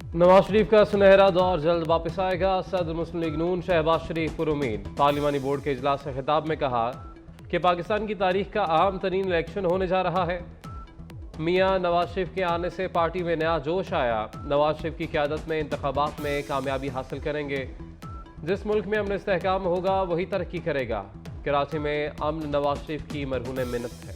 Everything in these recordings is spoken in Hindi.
नवाज शरीफ का सुनहरा दौर जल्द वापस आएगा। सदर मुस्लिम लीग नून शहबाज शरीफ पुरुमीद पार्लिमानी बोर्ड के इजलास से खिताब में कहा कि पाकिस्तान की तारीख का अहम तरीन इलेक्शन होने जा रहा है। मियां नवाज शरीफ के आने से पार्टी में नया जोश आया। नवाज शरीफ की क़यादत में इंतखाबात में कामयाबी हासिल करेंगे। जिस मुल्क में अमन इस्तेहकाम होगा वही तरक्की करेगा। कराची में अमन नवाज शरीफ की मरहून मिन्नत है।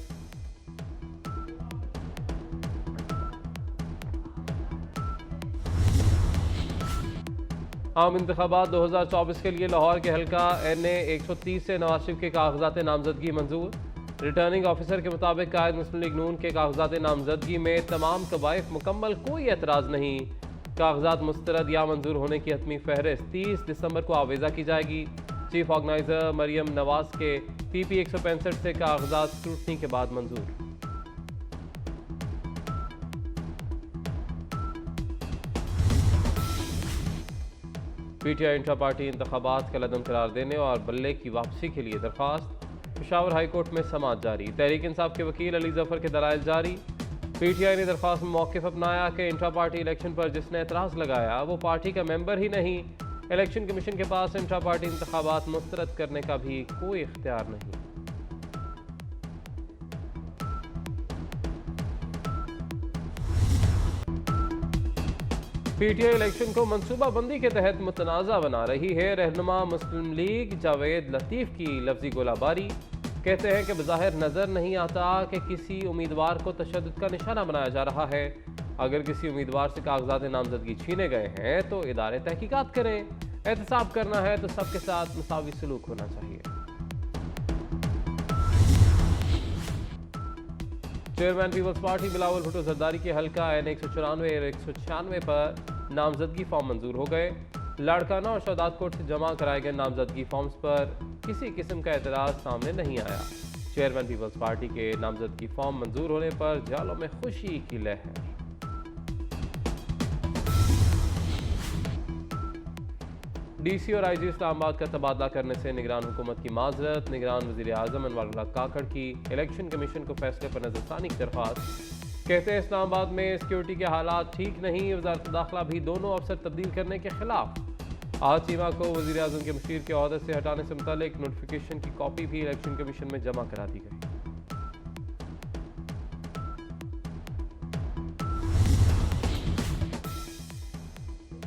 आम इंतखाबात 2024 के लिए लाहौर के हल्का NA 130 से नवाज शरीफ के कागजात नामजदगी मंजूर। रिटर्निंग ऑफिसर के मुताबिक कायद मुस्लिम लीग नून के कागजात नामजदगी में तमाम कवायद मुकम्मल, कोई एतराज़ नहीं। कागजात मुस्तरद या मंजूर होने की हतमी फहरिस्त 30 दिसंबर को आवेज़ा की जाएगी। चीफ ऑर्गेनाइजर मरियम नवाज के PP 165 से कागजात स्क्रूटनी के बाद मंजूर। PTI इंट्रा पार्टी इंतखाबात का लदम करार देने और बल्ले की वापसी के लिए दरख्वास्त। पेशावर हाई कोर्ट में समाअत जारी। तहरीक इंसाफ के वकील अली जफर के दलाइल जारी। PTI ने दरख्वास्त में मौक़िफ़ अपनाया कि इंट्रा पार्टी इलेक्शन पर जिसने एतराज़ लगाया वो पार्टी का मेंबर ही नहीं। इलेक्शन कमीशन के पास इंट्रा पार्टी इंतखाबात मुस्तरद करने का भी कोई इख्तियार नहीं। PTI इलेक्शन को मनसूबाबंदी के तहत मुतनाज़ा बना रही है। रहनुमा मुस्लिम लीग जावेद लतीफ़ की लफ्जी गोलाबारी। कहते हैं कि बज़ाहिर नज़र नहीं आता कि किसी उम्मीदवार को तशद्दुद का निशाना बनाया जा रहा है। अगर किसी उम्मीदवार से कागजात नामजदगी छीने गए हैं तो इदारे तहकीकात करें। एहतसाब करना है तो सबके साथ मुसावी सलूक होना चाहिए। Chairman people's party Bilawal Bhutto Zardari के हल्का NA 194 और 196 पर नामजदगी फॉर्म मंजूर हो गए। लाड़काना और शहदाद कोर्ट से जमा कराए गए नामजदगी फॉर्म्स पर किसी किस्म का एतराज़ सामने नहीं आया। चेयरमैन पीपल्स पार्टी के नामजदगी फॉर्म मंजूर होने पर जालों में खुशी की लहर। DC और IG इस्लामाबाद का तबादला करने से निगरान हुकूमत की माजरत। निगरान वज़ीर आज़म अनवर काकड़ की इलेक्शन कमीशन को फैसले पर नजरसानी की दरख्वास्त। कहते हैं इस्लामाबाद में सिक्योरिटी के हालात ठीक नहीं। वज़ारत दाखिला भी दोनों अफसर तब्दील करने के खिलाफ। आज चीमा को वज़ीर आज़म के मुशीर के ओहदे से हटाने से मुतालिक नोटिफिकेशन की कॉपी भी इलेक्शन कमीशन में जमा करा दी गई।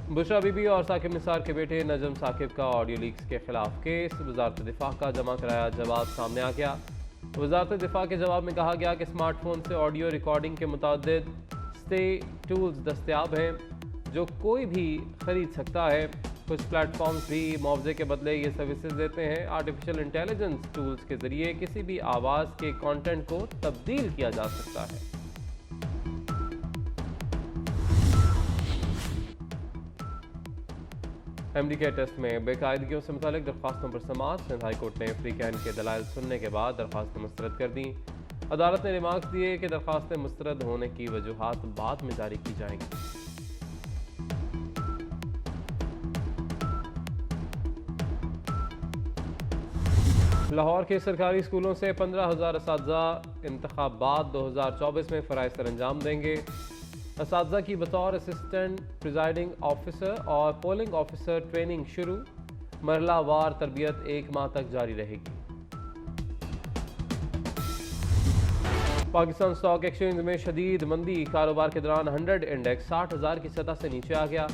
बुशरा बीबी और साकिब निसार के बेटे नजम साकिब का ऑडियो लीक्स के खिलाफ केस। वजारत दिफा का जमा कराया जवाब सामने आ गया। वजारत दिफा के जवाब में कहा गया कि स्मार्टफोन से ऑडियो रिकॉर्डिंग के मुतादिद स्टे टूल्स दस्तयाब हैं जो कोई भी ख़रीद सकता है। कुछ प्लेटफॉर्म्स भी मुआवजे के बदले ये सर्विसेज देते हैं। आर्टिफिशियल इंटेलिजेंस टूल्स के ज़रिए किसी भी आवाज़ के कंटेंट को तब्दील किया जा सकता है। MD के टेस्ट में बेकायदगियों से मुतालिक दरख्वास्तों पर समाअत। सिंध हाई कोर्ट ने फ्री कैन के दलाइल सुनने के बाद दरख्वास्तें मुस्तरद कर दी। अदालत ने रिमार्क्स दिए कि दरख्वास्तें मुस्तरद होने की वजूहात बाद में जारी की जाएंगी। लाहौर के सरकारी स्कूलों से 15,000 असातिज़ा इंतखाबात 2024 में फ़राइज़ सरअंजाम देंगे। असातिज़ा की बतौर असिस्टेंट प्रिजाइडिंग ऑफिसर और पोलिंग ऑफिसर ट्रेनिंग शुरू। मरला वार तरबियत 1 माह तक जारी रहेगी। पाकिस्तान स्टॉक एक्सचेंज में शदीद मंदी। कारोबार के दौरान 100 इंडेक्स 60,000 की सतह से नीचे आ गया।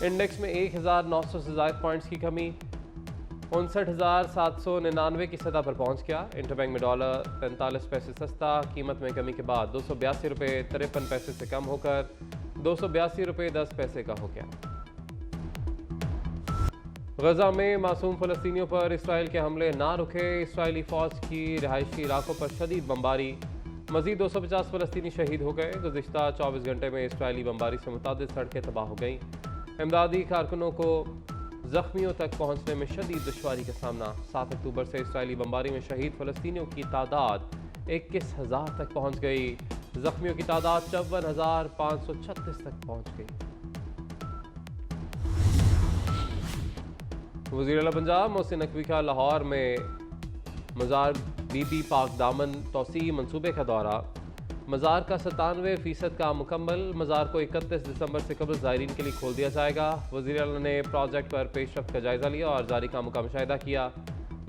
इंडेक्स में 1,900 से ज़ायद पॉइंट्स की कमी 59,799 की सतह पर पहुंच गया। इंटरबैंक में डॉलर 45 पैसे सस्ता। कीमत में कमी के बाद 282 रुपये 53 पैसे से कम होकर 282 रुपये 10 पैसे का हो गया। गजा में मासूम फ़लस्तीनियों पर इसराइल के हमले ना रुके। इसराइली फ़ौज की रिहायशी इलाकों पर शदीद बमबारी। मज़ीद 250 फ़लस्तीनी शहीद हो गए। गुज़िश्ता 24 घंटे में इसराइली बमबारी से मुतादिद सड़कें तबाह हो गईं। इमदादी कारकुनों को ज़ख्मियों तक पहुँचने में शदीद दुश्वारी का सामना। 7 अक्टूबर से इसराइली बमबारी में शहीद फ़लस्तीनियों की तादाद 21,000 तक पहुँच गई। ज़ख्मियों की तादाद 54,536 तक पहुँच गई। वज़ीर आला पंजाब मोहसिन नकवी का लाहौर में मज़ार बीबी पाक दामन तोसी मंसूबे का दौरा। मज़ार का 97% काम मुकम्मल। मज़ार को 31 दिसंबर से कबल ज़ायरीन के लिए खोल दिया जाएगा। वज़ीर आला ने प्रोजेक्ट पर पेशरफ्त का जायज़ा लिया और जारी कामों का मुशाहिदा किया।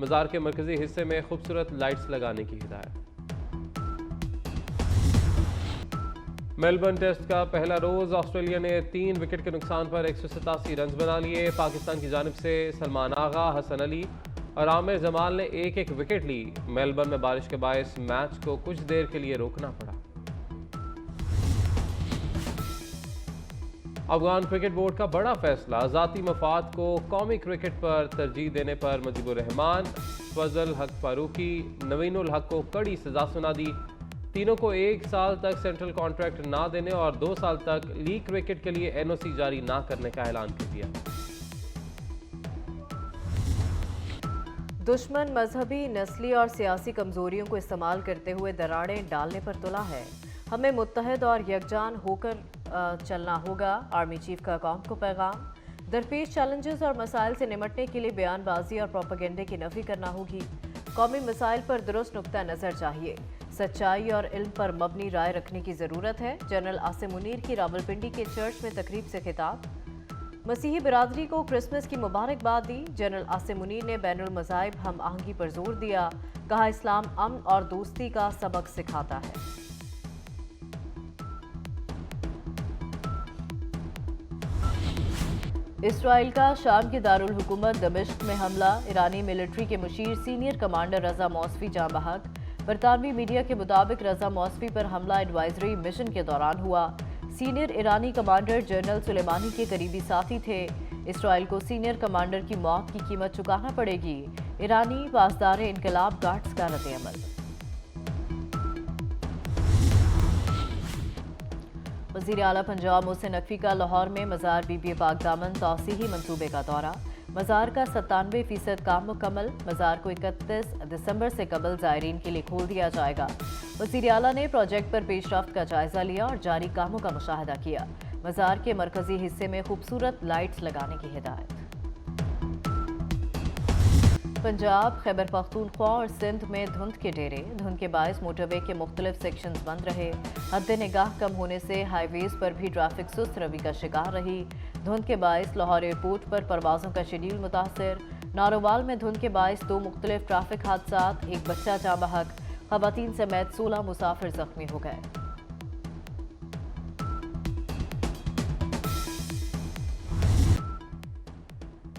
मज़ार के मरकजी हिस्से में खूबसूरत लाइट्स लगाने की हिदायत। मेलबर्न टेस्ट का पहला रोज़ ऑस्ट्रेलिया ने 3 विकेट के नुकसान पर 187 रन बना लिए। पाकिस्तान की जानिब से सलमान आगा, हसन अली और आमिर जमाल ने एक एक विकेट ली। मेलबर्न में बारिश के बायस मैच को कुछ देर के लिए रोकना पड़ा। अफगान क्रिकेट बोर्ड का बड़ा फैसला, ज़ाती मफाद को कौमी क्रिकेट पर तरजीह देने पर मुजीबुर रहमान, फजल हक फारूकी, नवीनुल हक को कड़ी सजा सुना दी। तीनों को 1 साल तक सेंट्रल कॉन्ट्रैक्ट ना देने और 2 साल तक लीग क्रिकेट के लिए एनओसी जारी ना करने का ऐलान कर दिया। दुश्मन मजहबी, नस्ली और सियासी कमजोरियों को इस्तेमाल करते हुए दरारें डालने पर तुला है। हमें मुत्तहद और यकजान होकर चलना होगा। आर्मी चीफ का कौम को पैगाम। दरपेश चैलेंजेस और मसाइल से निमटने के लिए बयानबाजी और प्रोपेगेंडे की नफी करना होगी। कौमी मसाइल पर दुरुस्त नुक्ता नज़र चाहिए। सच्चाई और इल्म पर मबनी राय रखने की ज़रूरत है। जनरल आसिम मुनीर की रावलपिंडी के चर्च में तकरीब से खिताब। मसीही बिरादरी को क्रिसमस की मुबारकबाद दी। जनरल आसिम मुनीर ने बैनुल मज़ाहिब हम आहंगी पर जोर दिया। कहा, इस्लाम अमन और दोस्ती का सबक सिखाता है। इसराइल का शाम के दारुल हुकूमत दमिश्क में हमला। ईरानी मिलिट्री के मुशीर सीनियर कमांडर रजा मौसवी जाँ बहक। बरतानवी मीडिया के मुताबिक रजा मौसवी पर हमला एडवाइजरी मिशन के दौरान हुआ। सीनियर ईरानी कमांडर जनरल सुलेमानी के करीबी साथी थे। इसराइल को सीनियर कमांडर की मौत की कीमत चुकाना पड़ेगी। ईरानी पासदार इनकलाब गार्ड्स का रद्द-ए-अमल। वज़ीर आला पंजाब मोहसिन नकवी का लाहौर में मज़ार बीबी पाक दामन तौसीही मंसूबे का दौरा। मज़ार का 97% काम मुकम्मल। मज़ार को 31 दिसंबर से कबल ज़ायरीन के लिए खोल दिया जाएगा। वज़ीर आला ने प्रोजेक्ट पर पेशरफ्त का जायज़ा लिया और जारी कामों का मुशाहिदा किया। मज़ार के मरकजी हिस्से में खूबसूरत लाइट्स लगाने की हिदायत। पंजाब, खैबर पख्तूनख्वा और सिंध में धुंध के डेरे। धुंध के बायस मोटरवे के मुख्तलिफ सेक्शंस बंद रहे। हद निगाह कम होने से हाईवेज पर भी ट्रैफिक सुस्त रवि का शिकार रही। धुंध के बायस लाहौर एयरपोर्ट पर परवाज़ों का शेड्यूल मुतासर। नारोवाल में धुंध के बायस 2 मुख्तलिफ ट्रैफिक हादसात, एक बच्चा जाँ बहक, ख़वातीन समेत 16 मुसाफिर जख्मी हो गए।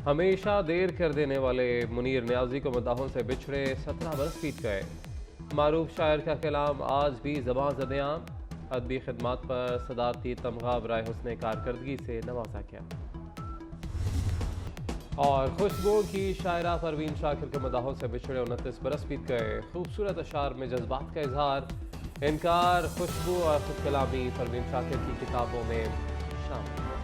हमेशा देर कर देने वाले मुनीर न्याजी को मदाहों से बिछड़े 17 बरस बीत गए। मारूफ शायर का कलाम आज भी ज़बां ज़द-ए-आम। अदबी खिदमात पर सदारती तमगा बराए हुस्न कारकर्दगी से नवाजा गया। और खुशबू की शायरा परवीन शाकिर के मदाहों से बिछड़े 29 बरस बीत गए। खूबसूरत अशार में जज्बात का इजहार, इनकार, खुशबू और खुद कलामी परवीन शाकिर की किताबों में शामिल।